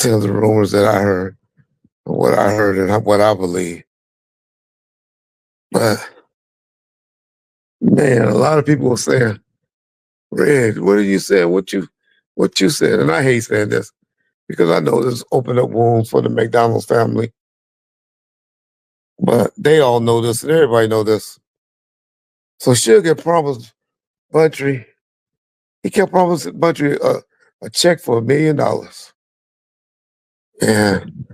tell the rumors that I heard, what I heard, and what I believe. But man, a lot of people were saying, "Red, what are you saying? What you said?" And I hate saying this because I know this opened up wounds for the McDonald's family. But they all know this, and everybody know this. So Suge had promised Buntry. He kept promising Buntry a check for $1 million. And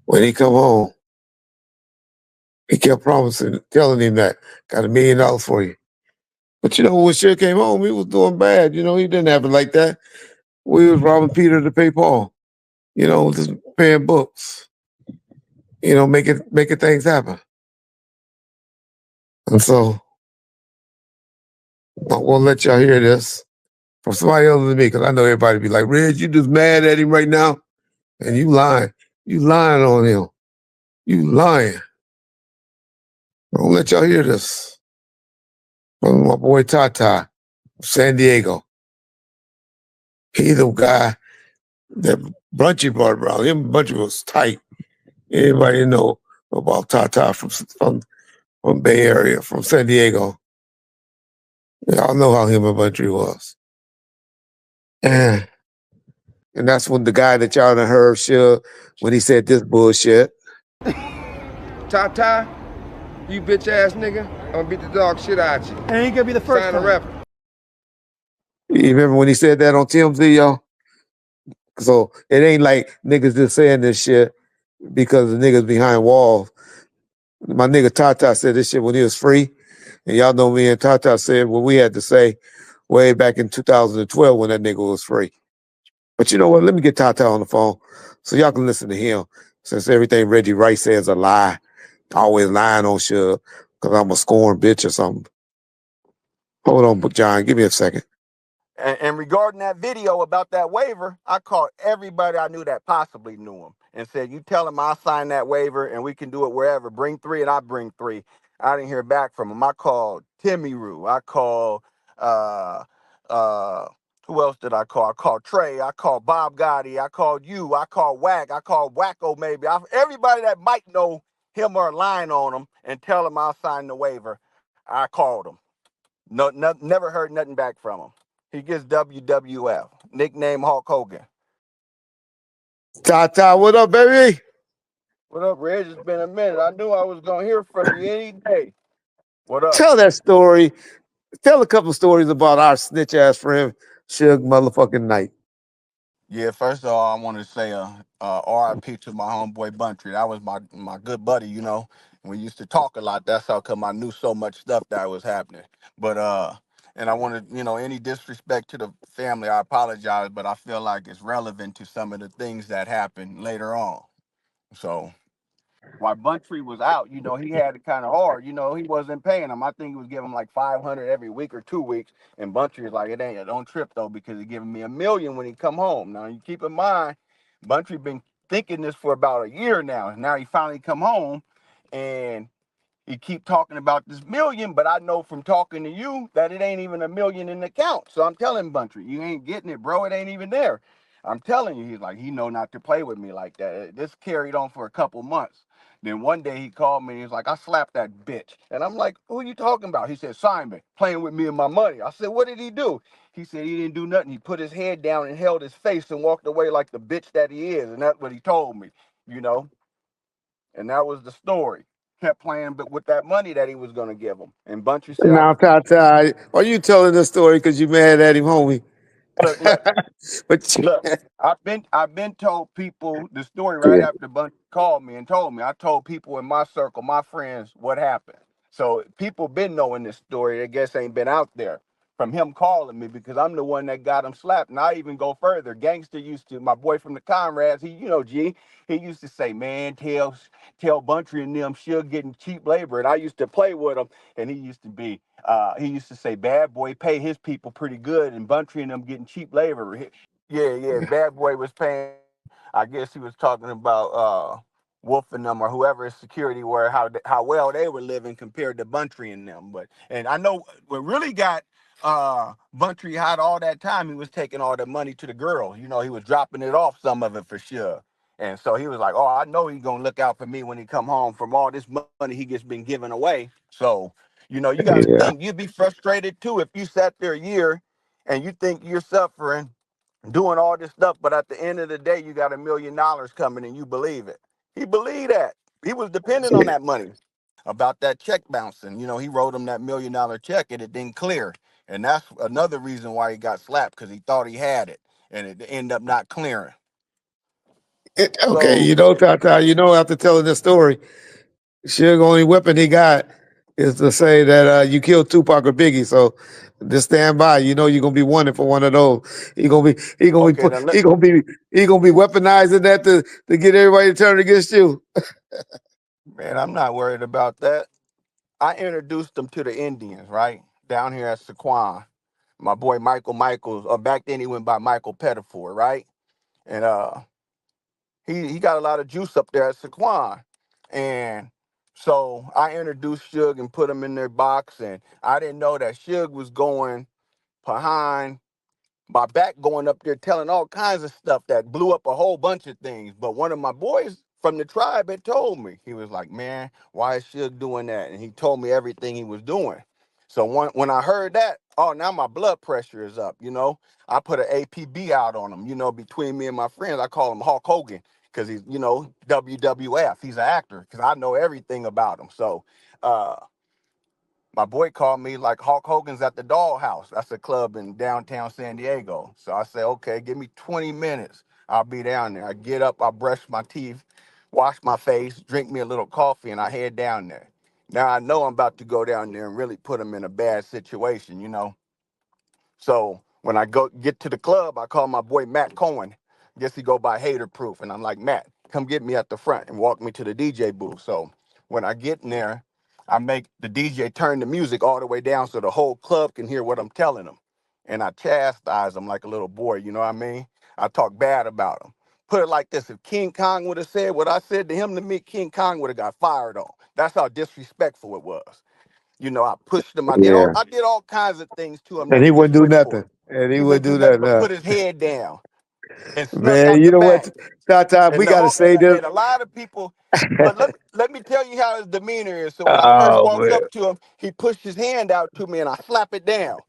when he come home, he kept promising, telling him that, got $1 million for you. But when Suge came home, he was doing bad. He didn't have it like that. We was robbing Peter to pay Paul. Just paying books. Making things happen. And so I won't let y'all hear this from somebody other than me, because I know everybody be like, "Reg, you just mad at him right now, and you lying. You lying on him. You lying." I won't let y'all hear this from my boy Tata from San Diego. He the guy that Buntry brought around. Him and Buntry was tight. Anybody know about Tata from Bay Area, from San Diego? Y'all know how him and Buntry was. And that's when the guy that y'all done heard, when he said this bullshit. Tata, you bitch ass nigga, I'm gonna beat the dog shit out you. And he gonna be the first Sign the rapper. You remember when he said that on TMZ, y'all? So it ain't like niggas just saying this shit because the niggas behind walls. My nigga Tata said this shit when he was free. And y'all know me and Tata said what we had to say way back in 2012 when that nigga was free. But you know what? Let me get Tata on the phone so y'all can listen to him, since everything Reggie Wright says a lie. Always lying on Suge because I'm a scorn bitch or something. Hold on, John. Give me a second. And regarding that video about that waiver, I called everybody I knew that possibly knew him and said, "You tell him I'll sign that waiver and we can do it wherever. Bring 3 and I bring 3." I didn't hear back from him. I called Piru. I called who else did I call? I called Trey. I called Bob Gotti. I called you. I called Wack. I called Wacko maybe. Everybody that might know him or line on him and tell him I'll sign the waiver. I called him. Never heard nothing back from him. He gets WWF, nickname Hulk Hogan. Tata, what up, baby? What up, Reg? It's been a minute. I knew I was going to hear from you any day. What up? Tell that story. Tell a couple stories about our snitch ass friend, Suge motherfucking Knight. Yeah, first of all, I want to say RIP to my homeboy Buntry. That was my good buddy, We used to talk a lot. That's how come I knew so much stuff that was happening. But and I wanted, any disrespect to the family, I apologize, but I feel like it's relevant to some of the things that happened later on. So while Buntry was out, he had it kind of hard. He wasn't paying him. I think he was giving him like 500 every week or 2 weeks. And Buntry was like, don't trip though, because he's giving me $1 million when he come home. Now you keep in mind, Buntry been thinking this for about a year now. And now he finally come home and he keep talking about this $1 million, but I know from talking to you that it ain't even $1 million in the account. So I'm telling Buntry, you ain't getting it, bro. It ain't even there. I'm telling you, he's like, he know not to play with me like that. This carried on for a couple months. Then one day he called me and he's like, "I slapped that bitch." And I'm like, "Who are you talking about?" He said, "Simon, playing with me and my money." I said, "What did he do?" He said he didn't do nothing. He put his head down and held his face and walked away like the bitch that he is. And that's what he told me, And that was the story. Kept playing but with that money that he was going to give him. And Buntry said, Now, Tata, are you telling this story because you mad at him, homie? Look, look, I've been told people the story right after Buntry called me and told me. I told people in my circle, my friends, what happened. So people been knowing this story. I guess ain't been out there from him calling me because I'm the one that got him slapped. And I even go further. Gangster my boy from the Comrades, he used to say, "Man, tell Buntry and them Suge getting cheap labor." And I used to play with him, and he used to say, "Bad Boy pay his people pretty good, and Buntry and them getting cheap labor." Yeah, Bad Boy was paying. I guess he was talking about Wolf and them or whoever his security were, how well they were living compared to Buntry and them. And I know what really got Buntry hot all that time, he was taking all the money to the girl. He was dropping it off, some of it for sure. And so he was like, "Oh, I know he's gonna look out for me when he come home from all this money he gets been giving away." So, you got to Yeah. think you'd be frustrated too if you sat there a year and you think you're suffering, doing all this stuff, but at the end of the day, you got $1 million coming and you believe it. He believed that. He was dependent on that money. About that check bouncing, he wrote him that $1 million check and it didn't clear, and that's another reason why he got slapped because he thought he had it and it ended up not clearing. Okay, So Tata, after telling this story, Suge only weapon he got is to say that you killed Tupac or Biggie. So just stand by. You're gonna be wanted for one of those. okay, then He gonna be weaponizing that to get everybody to turn against you. man, I'm not worried about that. I introduced them to the Indians, right? Down here at Saquon. My boy Michael Michaels, or back then he went by Michael Pettifor, right? And he got a lot of juice up there at Saquon. And so I introduced Suge and put him in their box, and I didn't know that Suge was going behind my back, going up there telling all kinds of stuff that blew up a whole bunch of things. But one of my boys from the tribe had told me, he was like, "Man, why is Suge doing that?" And he told me everything he was doing. So when I heard that, oh, now my blood pressure is up. I put an APB out on him. Between me and my friends, I call him Hulk Hogan because he's WWF. He's an actor because I know everything about him. So. My boy called me like Hulk Hogan's at the Dollhouse. That's a club in downtown San Diego. So I say, okay, give me 20 minutes. I'll be down there. I get up, I brush my teeth, wash my face, drink me a little coffee, and I head down there. Now I know I'm about to go down there and really put him in a bad situation. So when I get to the club, I call my boy Matt Cohen. Guess he go by Hater Proof. And I'm like, "Matt, come get me at the front," and walk me to the DJ booth. So when I get in there, I make the DJ turn the music all the way down so the whole club can hear what I'm telling them. And I chastise him like a little boy, you know what I mean? I talk bad about him. Put it like this: if King Kong would have said what I said to him to me, King Kong would have got fired on. That's how disrespectful it was. I pushed him. Yeah. I did all kinds of things to him And that he he wouldn't didn't do wish for. nothing. And he He wouldn't wouldn't do do nothing nothing. but put his head down and snuck Man, out you the know what, back. Tata, we And the gotta whole say this. and a lot of people, but let me tell you how his demeanor is. So when I first Oh walked man. up to him, he pushed his hand out to me and I slap it down.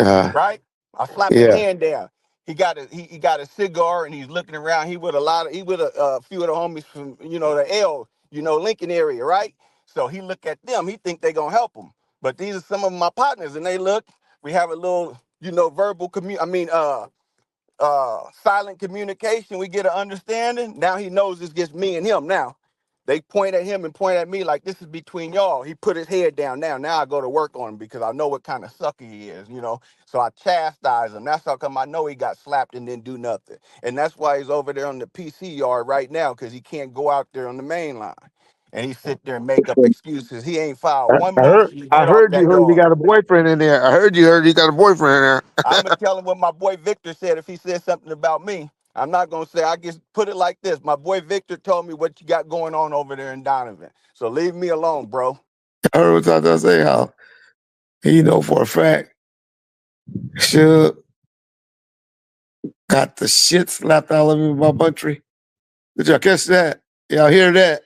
Uh, Right? I slap his yeah. hand down. He got a cigar and he's looking around. He with a few of the homies from the Lincoln area, right? So he look at them. He think they gonna help him. But these are some of my partners, and they look. We have a little verbal silent communication. We get an understanding. Now he knows it's just me and him. Now they point at him and point at me like this is between y'all. He put his head down. Now I go to work on him because I know what kind of sucker he is. So I chastise him. That's how come I know he got slapped and didn't do nothing. And that's why he's over there on the PC yard right now because he can't go out there on the main line. And he sit there and make up excuses. He ain't filed one motion to I get off heard you that heard you yard. got a boyfriend in there. I heard you got a boyfriend in there. I'm gonna tell him what my boy Victor said if he said something about me. I'm not gonna say. I just put it like this. My boy Victor told me what you got going on over there in Donovan. So leave me alone, bro. I heard what Tata say how he know for a fact Suge got the shit slapped out of him by Buntry. Did y'all catch that? Y'all hear that?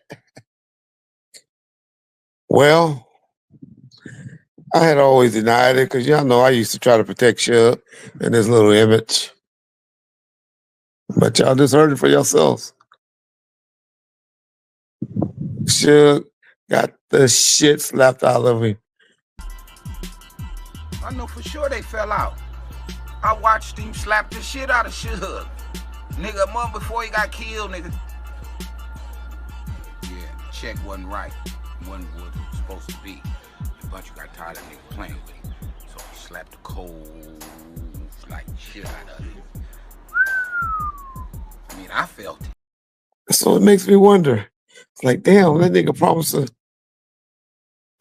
Well, I had always denied it because y'all know I used to try to protect Suge and his little image. But y'all just heard it for yourselves. Suge got the shit slapped out of him. I know for sure they fell out. I watched him slap the shit out of Suge. Nigga, a month before he got killed, nigga. Yeah, the check wasn't right. Wasn't what it was supposed to be. The bunch got tired of nigga playing with him. So he slapped the cold, like shit out of him. I mean, I felt it. So it makes me wonder. It's like, damn, that nigga promised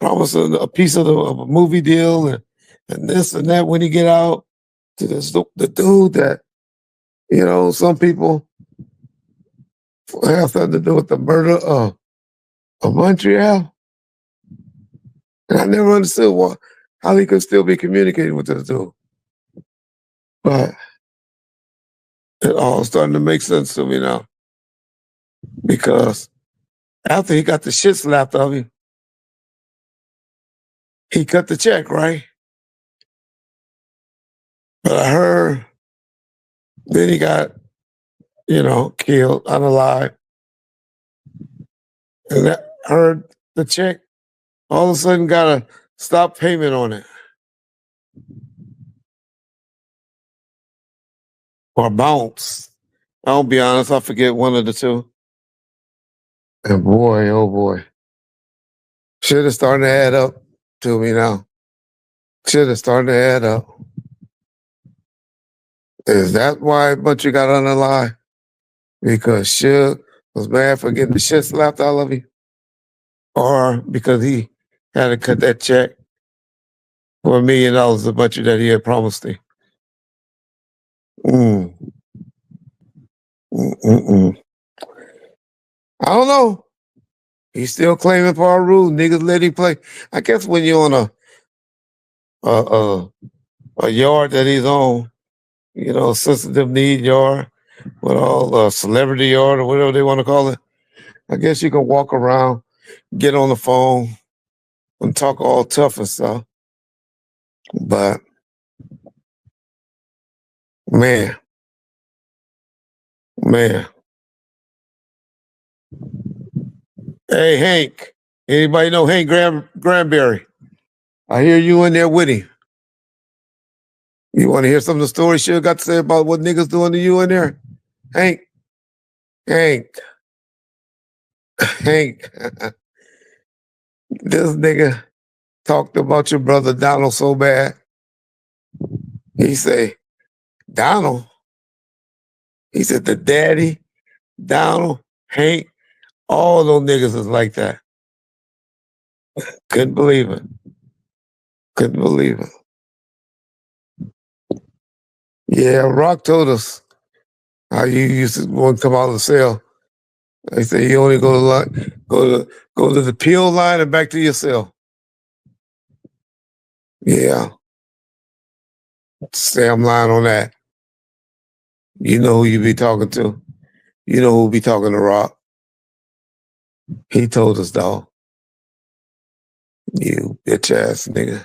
a piece of a movie deal and this and that when he get out to the dude that, some people have something to do with the murder of Montreal. And I never understood how he could still be communicating with this dude. But it all starting to make sense to me now. because after he got the shit slapped of him, he cut the check, right? But I heard then he got, killed, unalive. And I heard the check all of a sudden got a stop payment on it. Or bounce. I'll be honest, I forget one of the two. And boy, oh boy. Shit is starting to add up to me now. Shit is starting to add up. Is that why Buntry got unalive? Because Suge was mad for getting the shit slapped out of him? Or because he had to cut that check for $1 million of Buntry that he had promised him? I don't know. He's still claiming Piru. Niggas let him play. I guess when you're on a yard that he's on, sensitive need yard, with all celebrity yard or whatever they want to call it, I guess you can walk around, get on the phone, and talk all tough and stuff. But man. Hey, Hank. Anybody know Hank Granberry? I hear you in there with him. You want to hear some of the stories Suge got to say about what niggas doing to you in there? Hank. This nigga talked about your brother Donald so bad. He say, Donald? He said the daddy, Donald, Hank, all those niggas is like that. Couldn't believe it. Yeah, Rock told us how you used to want to come out of the cell. They say you only go to the peel line and back to your cell. Yeah. Say I'm lying on that. You know who you be talking to. You know who be talking to Rock. He told us, dog. You bitch ass nigga.